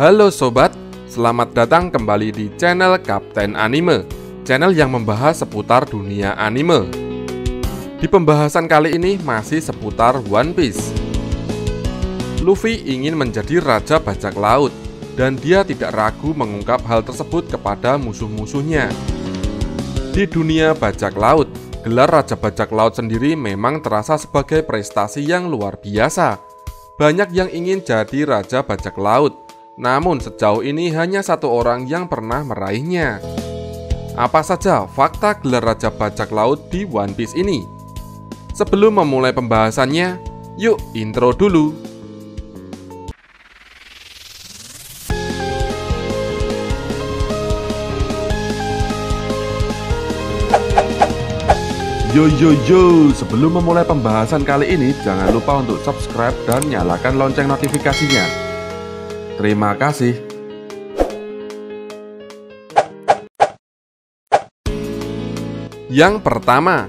Halo sobat, selamat datang kembali di channel Kapten Anime, channel yang membahas seputar dunia anime. Di pembahasan kali ini masih seputar One Piece. Luffy ingin menjadi raja bajak laut, dan dia tidak ragu mengungkap hal tersebut kepada musuh-musuhnya. Di dunia bajak laut, gelar raja bajak laut sendiri memang terasa sebagai prestasi yang luar biasa. Banyak yang ingin jadi raja bajak laut, namun sejauh ini hanya satu orang yang pernah meraihnya. Apa saja fakta gelar raja bajak laut di One Piece ini? Sebelum memulai pembahasannya, yuk intro dulu. Yo, sebelum memulai pembahasan kali ini, jangan lupa untuk subscribe dan nyalakan lonceng notifikasinya. Terima kasih. Yang pertama,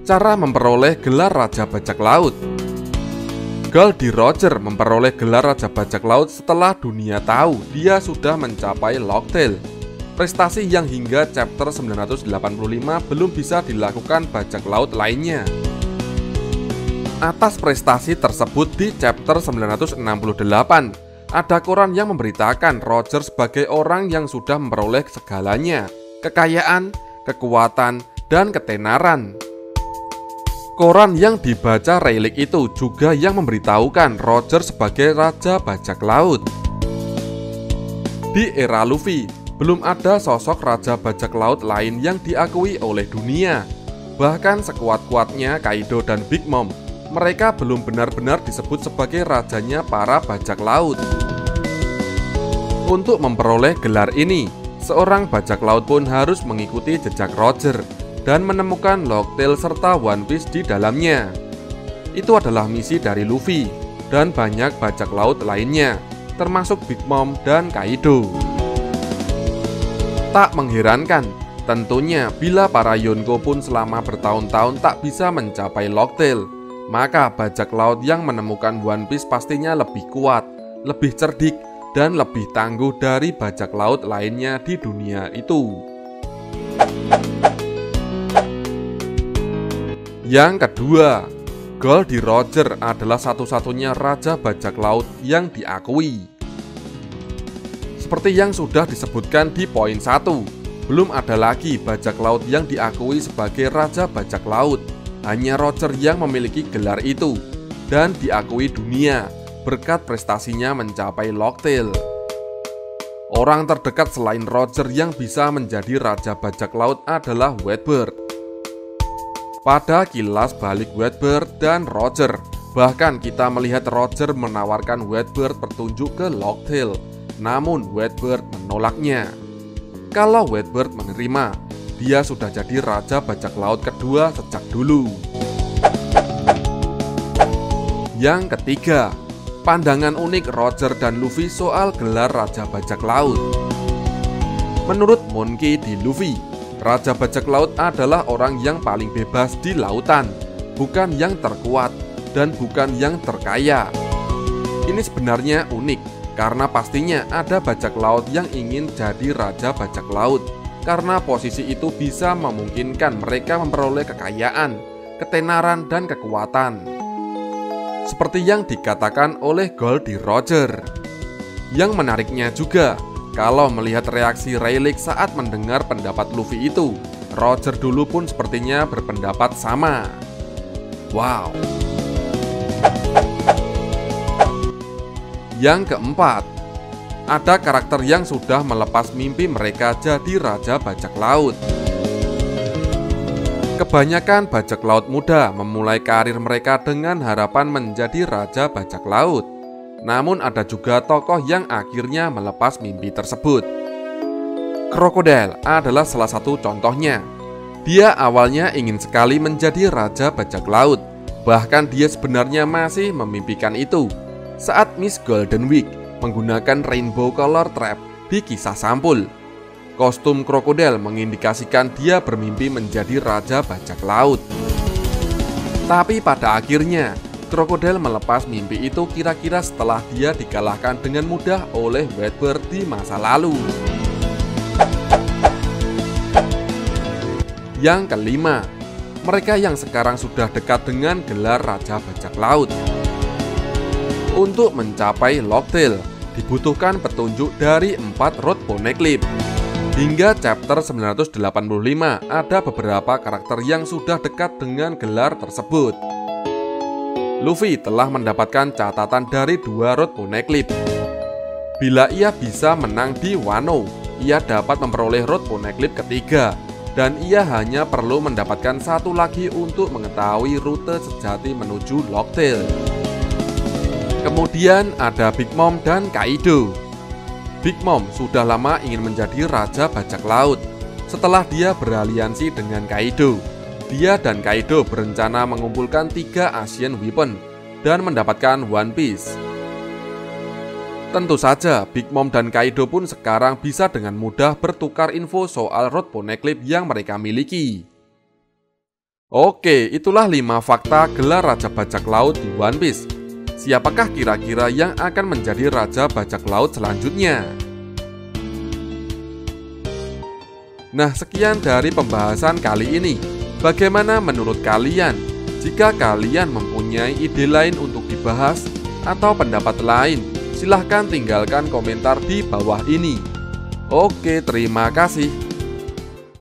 cara memperoleh gelar raja bajak laut. Goldie Roger memperoleh gelar raja bajak laut setelah dunia tahu dia sudah mencapai Locktail. Prestasi yang hingga chapter 985 belum bisa dilakukan bajak laut lainnya. Atas prestasi tersebut di chapter 968, ada koran yang memberitakan Roger sebagai orang yang sudah memperoleh segalanya, kekayaan, kekuatan, dan ketenaran. Koran yang dibaca Rayleigh itu juga yang memberitahukan Roger sebagai raja bajak laut. Di era Luffy, belum ada sosok raja bajak laut lain yang diakui oleh dunia. Bahkan sekuat-kuatnya Kaido dan Big Mom, mereka belum benar-benar disebut sebagai rajanya para bajak laut. Untuk memperoleh gelar ini, seorang bajak laut pun harus mengikuti jejak Roger dan menemukan Locktail serta One Piece di dalamnya. Itu adalah misi dari Luffy dan banyak bajak laut lainnya, termasuk Big Mom dan Kaido. Tak mengherankan, tentunya bila para Yonko pun selama bertahun-tahun tak bisa mencapai Locktail, maka bajak laut yang menemukan One Piece pastinya lebih kuat, lebih cerdik, dan lebih tangguh dari bajak laut lainnya di dunia itu. Yang kedua, Goldie Roger adalah satu-satunya raja bajak laut yang diakui. Seperti yang sudah disebutkan di poin 1, belum ada lagi bajak laut yang diakui sebagai raja bajak laut. Hanya Roger yang memiliki gelar itu dan diakui dunia berkat prestasinya mencapai Locktail. Orang terdekat selain Roger yang bisa menjadi raja bajak laut adalah Whitebird. Pada kilas balik Whitebird dan Roger, bahkan kita melihat Roger menawarkan Whitebird petunjuk ke Locktail. Namun Whitebird menolaknya. Kalau Whitebird menerima, dia sudah jadi raja bajak laut kedua sejak dulu. Yang ketiga, pandangan unik Roger dan Luffy soal gelar raja bajak laut. Menurut Monkey D. Luffy, raja bajak laut adalah orang yang paling bebas di lautan, bukan yang terkuat dan bukan yang terkaya. Ini sebenarnya unik, karena pastinya ada bajak laut yang ingin jadi raja bajak laut, karena posisi itu bisa memungkinkan mereka memperoleh kekayaan, ketenaran, dan kekuatan. Seperti yang dikatakan oleh Goldie Roger. Yang menariknya juga, kalau melihat reaksi Rayleigh saat mendengar pendapat Luffy itu, Roger dulu pun sepertinya berpendapat sama. Wow. Yang keempat, ada karakter yang sudah melepas mimpi mereka jadi raja bajak laut. Kebanyakan bajak laut muda memulai karir mereka dengan harapan menjadi raja bajak laut. Namun ada juga tokoh yang akhirnya melepas mimpi tersebut. Crocodile adalah salah satu contohnya. Dia awalnya ingin sekali menjadi raja bajak laut. Bahkan dia sebenarnya masih memimpikan itu saat Miss Golden Week menggunakan rainbow color trap di kisah Sampul. Kostum krokodil mengindikasikan dia bermimpi menjadi raja bajak laut. Tapi pada akhirnya, Krokodil melepas mimpi itu kira-kira setelah dia dikalahkan dengan mudah oleh Whitebird di masa lalu. Yang kelima, mereka yang sekarang sudah dekat dengan gelar Raja Bajak Laut. Untuk mencapai Locktail, dibutuhkan petunjuk dari 4 Road Poneglyph. Hingga chapter 985 ada beberapa karakter yang sudah dekat dengan gelar tersebut. Luffy telah mendapatkan catatan dari 2 Road Poneglyph. Bila ia bisa menang di Wano, ia dapat memperoleh Road Poneglyph ketiga, dan ia hanya perlu mendapatkan 1 lagi untuk mengetahui rute sejati menuju Locktail. Kemudian ada Big Mom dan Kaido. Big Mom sudah lama ingin menjadi Raja Bajak Laut. Setelah dia beraliansi dengan Kaido, dia dan Kaido berencana mengumpulkan 3 Ancient Weapon dan mendapatkan One Piece. Tentu saja, Big Mom dan Kaido pun sekarang bisa dengan mudah bertukar info soal Road Poneglyph yang mereka miliki. Oke, itulah 5 fakta gelar Raja Bajak Laut di One Piece. Siapakah kira-kira yang akan menjadi Raja Bajak Laut selanjutnya? Nah, sekian dari pembahasan kali ini. Bagaimana menurut kalian? Jika kalian mempunyai ide lain untuk dibahas atau pendapat lain, silahkan tinggalkan komentar di bawah ini. Oke, terima kasih.